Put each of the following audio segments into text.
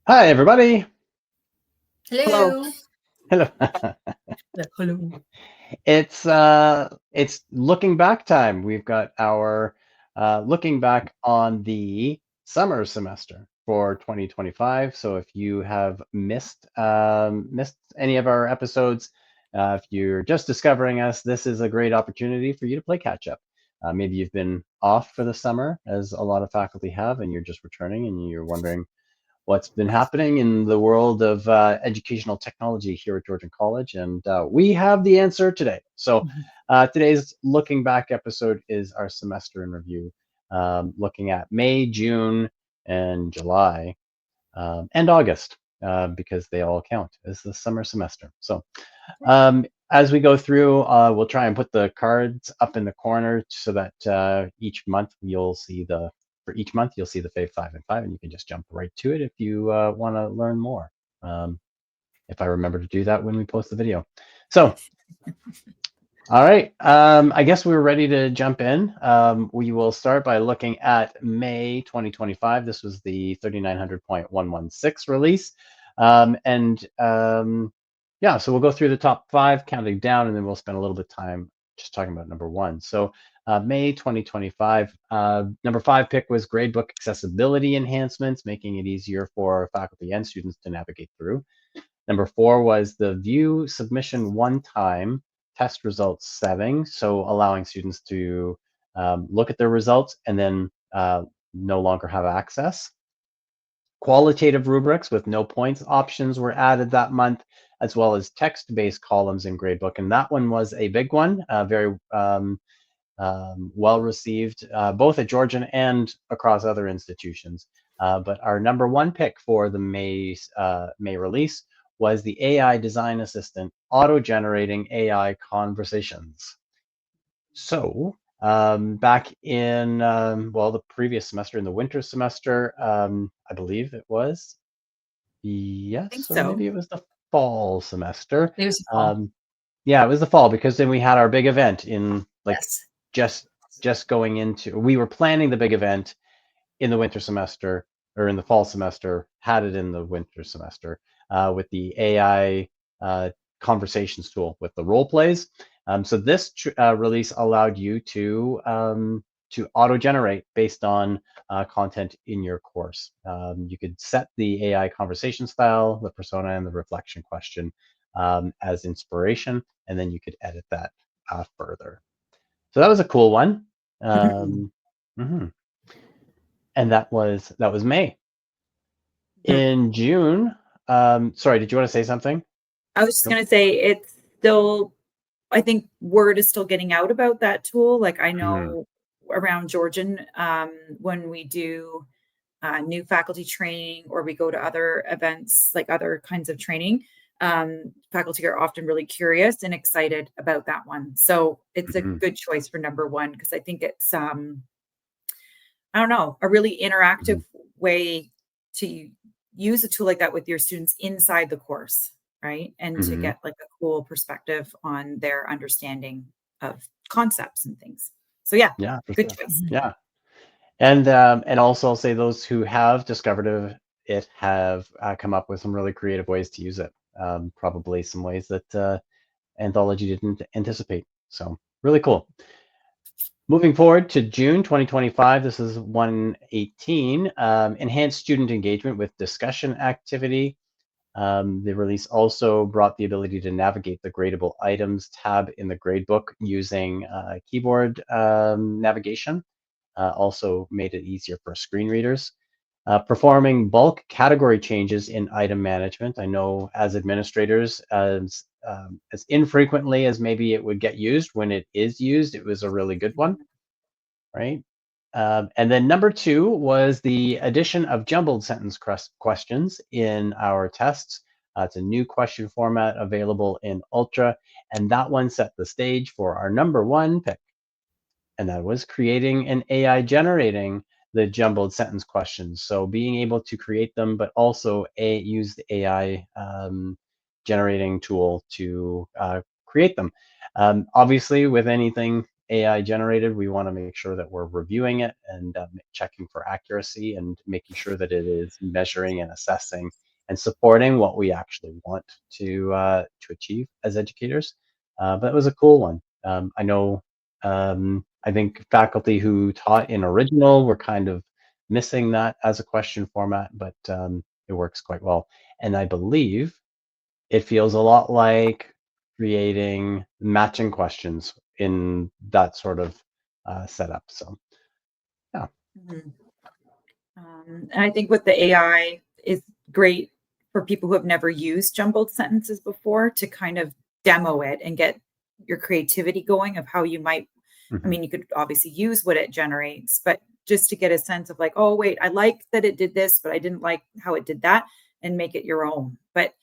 Hi, everybody. Hello. Hello. Hello. Hello. It's looking back time. We've got our looking back on the summer semester for 2025. So if you have missed any of our episodes, if you're just discovering us, this is a great opportunity for you to play catch up. Maybe you've been off for the summer, as a lot of faculty have, and you're just returning and you're wondering what's been happening in the world of educational technology here at Georgian College, and we have the answer today. So today's looking back episode is our semester in review, looking at May, June, and July, and August, because they all count as the summer semester. So as we go through, we'll try and put the cards up in the corner so that each month you'll see the for each month you'll see the Fave 5 and 5, and you can just jump right to it if you want to learn more. Um, if I remember to do that when we post the video. So, all right, I guess we're ready to jump in. We will start by looking at May 2025. This was the 3900.116 release. Yeah, so we'll go through the top 5, counting down, and then we'll spend a little bit of time just talking about number 1. So May 2025, number 5 pick was gradebook accessibility enhancements, making it easier for faculty and students to navigate through. Number 4 was the view submission one time test results setting, so allowing students to look at their results and then no longer have access. Qualitative rubrics with no points options were added that month, as well as text-based columns in gradebook, and that one was a big one, very well received, both at Georgian and across other institutions. But our number 1 pick for the May release was the AI design assistant auto-generating AI conversations. So back in, well, the previous semester, in the winter semester, I believe it was, I think yes, or so. maybe it was the fall semester. It was a fall. Um, yeah, it was the fall, because then we had our big event in like Yes. just just going into, we were planning the big event in the winter semester, or in the fall semester, had it in the winter semester, with the AI conversations tool with the role plays. So this release allowed you to auto-generate based on content in your course. You could set the AI conversation style, the persona, and the reflection question as inspiration, and then you could edit that further. So that was a cool one. Mhm. Mhm. And that was May. Mhm. In June, sorry, did you want to say something? I was just Nope. gonna say it's still I think word is still getting out about that tool. Like I Mhm. know around Georgian, when we do new faculty training or we go to other events, like other kinds of training, faculty are often really curious and excited about that one. So it's a Mhm. good choice for number one because I think it's I don't know, a really Mhm. interactive way to use a tool like that with your students inside the course, right? And to Mhm. get like a cool perspective on their understanding of concepts and things. So yeah, Yeah, for good sure. choice. Yeah. And also I'll say those who have discovered it have come up with some really creative ways to use it. Probably some ways that Anthology didn't anticipate. So really cool. Moving forward to June 2025, this is 118, enhanced student engagement with discussion activity. The release also brought the ability to navigate the gradable items tab in the gradebook using keyboard navigation. Also made it easier for screen readers. Performing bulk category changes in item management. I know as administrators, as infrequently as maybe it would get used, when it is used, it was a really good one, Mhm. right? And then number 2 was the addition of jumbled sentence questions in our tests. It's a new question format available in Ultra, and that one set the stage for our number 1 pick, and that was creating an AI generating the jumbled sentence questions. So being able to create them, but also use the AI generating tool to create them. Obviously, with anything AI generated, we want to make sure that we're reviewing it and checking for accuracy and making sure that it is measuring and assessing and supporting what we actually want to achieve as educators. But it was a cool one. I know I think faculty who taught in original were kind of missing that as a question format, but it works quite well. And I believe it feels a lot like creating matching questions in that sort of setup. So yeah. Mhm. And I think with the AI is great for people who have never used jumbled sentences before to kind of demo it and get your creativity going of how you might. I Mhm. mean, you could obviously use what it generates, but just to get a sense of like, oh, wait, I like that it did this, but I didn't like how it did that, and make it your own. But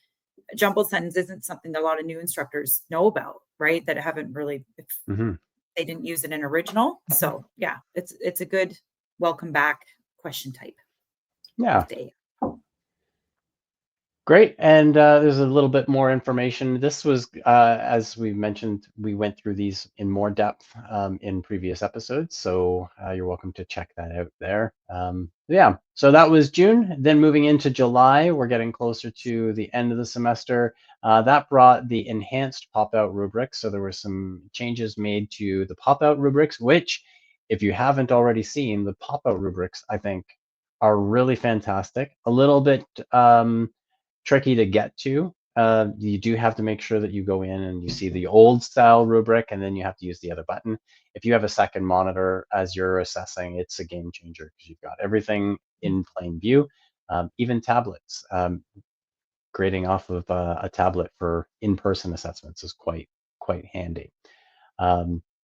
a jumbled sentence isn't something that a lot of new instructors know about, right? That haven't really, if Mhm. they didn't use it in original. So yeah, it's a good welcome back question type Yeah. with the AI. Great. And there's a little bit more information. This was, as we mentioned, we went through these in more depth in previous episodes. So you're welcome to check that out there. Yeah. So that was June. Then moving into July, we're getting closer to the end of the semester. That brought the enhanced pop-out rubrics. So there were some changes made to the pop-out rubrics, which, if you haven't already seen, the pop-out rubrics, I think, are really fantastic. A little bit tricky to get to. You do have to make sure that you go in and you see the old style rubric, and then you have to use the other button. If you have a second monitor as you're assessing, it's a game changer because you've got everything in plain view, even tablets. Grading off of a tablet for in-person assessments is quite handy.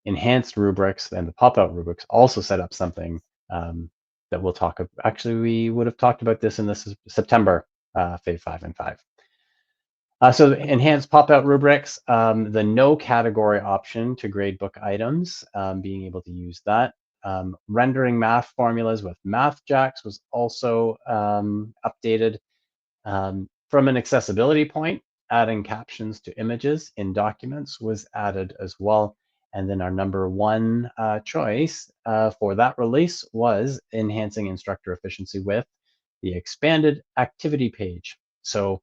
Enhanced rubrics and the pop-out rubrics also set up something that we'll talk about. Actually, we would have talked about this in the September Phase 5 and 5. So enhanced pop-out rubrics, the no category option to grade book items, being able to use that. Rendering math formulas with MathJax was also updated. From an accessibility point, adding captions to images in documents was added as well. And then our number one choice for that release was enhancing instructor efficiency with the expanded activity page. So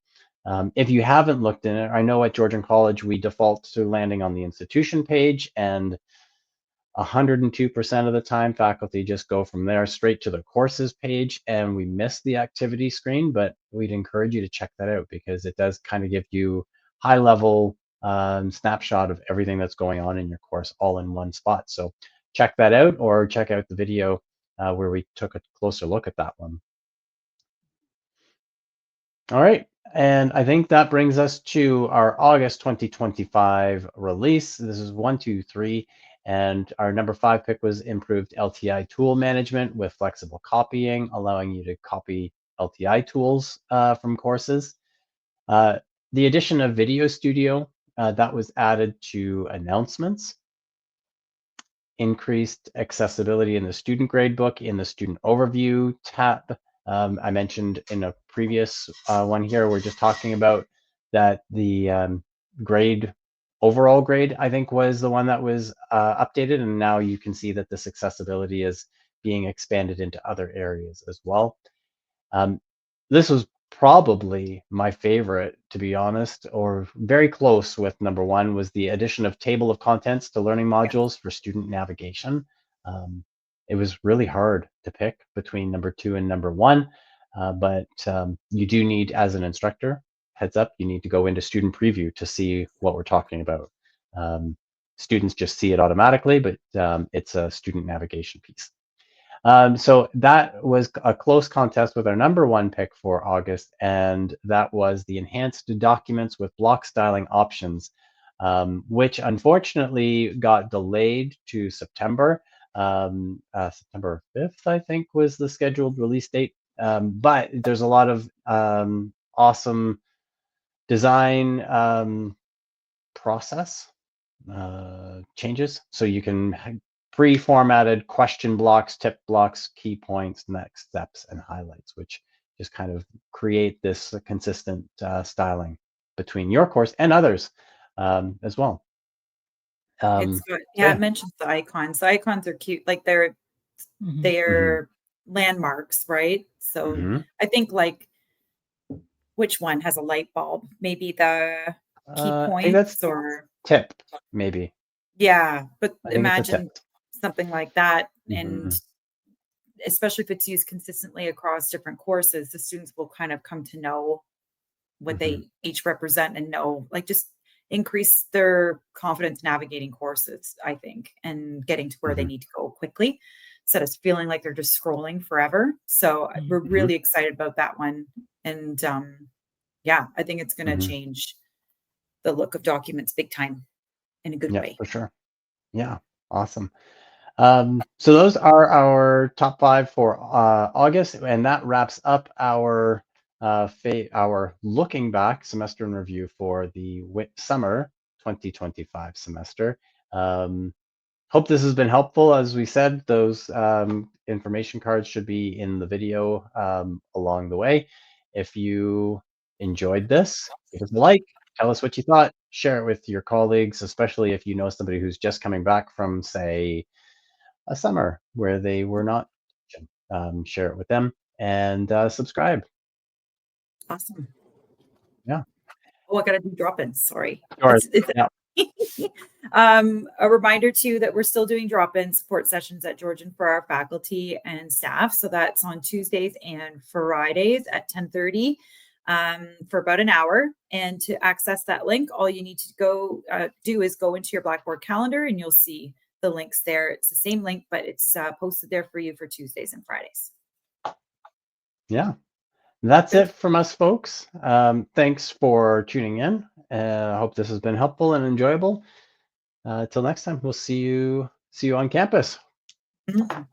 if you haven't looked in it, I know at Georgian College, we default to landing on the institution page, and 102% of the time, faculty just go from there straight to the courses page, and we miss the activity screen, but we'd encourage you to check that out because it does kind of give you high level snapshot of everything that's going on in your course all in one spot. So check that out, or check out the video where we took a closer look at that one. All right. And I think that brings us to our August 2025 release. This is 1, 2, 3. And our number 5 pick was improved LTI tool management with flexible copying, allowing you to copy LTI tools from courses. The addition of Video Studio, that was added to announcements. Increased accessibility in the student gradebook in the student overview tab. I mentioned in a previous one here, we're just talking about that the grade, overall grade, I think was the one that was updated. And now you can see that this accessibility is being expanded into other areas as well. This was probably my favorite, to be honest, or very close with number one, was the addition of table of contents to learning Yeah. modules for student navigation. It was really hard to pick between number 2 and number 1, but you do need, as an instructor, heads up, you need to go into student preview to see what we're talking about. Students just see it automatically, but it's a student navigation piece. So that was a close contest with our number 1 pick for August, and that was the enhanced documents with block styling options, which unfortunately got delayed to September. September 5th, I think, was the scheduled release date. But there's a lot of awesome design process changes. So you can pre-formatted question blocks, tip blocks, key points, next steps, and highlights, which just kind of create this consistent styling between your course and others as well. It's good. So Yeah, yeah. it mentions the icons. The icons are cute. Like they're Mhm. Hmm. they're landmarks, right? So Hmm. I think like which one has a light bulb? Maybe the key I think that's points or tip, maybe. yeah, but I think it's a tip. imagine something like that and Hmm. especially if it's used consistently across different courses, the students will kind of come to know what Hmm. they each represent and know like just increase their confidence navigating courses, I think, and getting to where they Hmm. need to go quickly instead of feeling like they're just scrolling forever. So we're Mhm. Hmm. really excited about that one. And yeah, I think it's going to Hmm. change the look of documents big time in a good Yeah, way. for sure. Yeah, awesome. So those are our top 5 for August, and that wraps up our looking back semester in review for the summer 2025 semester. Um, Hope this has been helpful. As we said, those information cards should be in the video along the way. If you enjoyed this, give us a like, tell us what you thought, share it with your colleagues, especially if you know somebody who's just coming back from, say, a summer where they were not. Share it with them and subscribe. Awesome. Yeah, Oh, I gotta do drop-ins. Sorry. yours. It's Yeah, a reminder too that we're still doing drop-in support sessions at Georgian for our faculty and staff. So that's on Tuesdays and Fridays at 10:30 for about an hour. And to access that link, all you need to go do is go into your Blackboard calendar and you'll see the links there. It's the same link, but it's posted there for you for Tuesdays and Fridays. yeah. That's Good. it from us, folks. Thanks for tuning in. I hope this has been helpful and enjoyable. Till next time, we'll see you on campus. Mhm.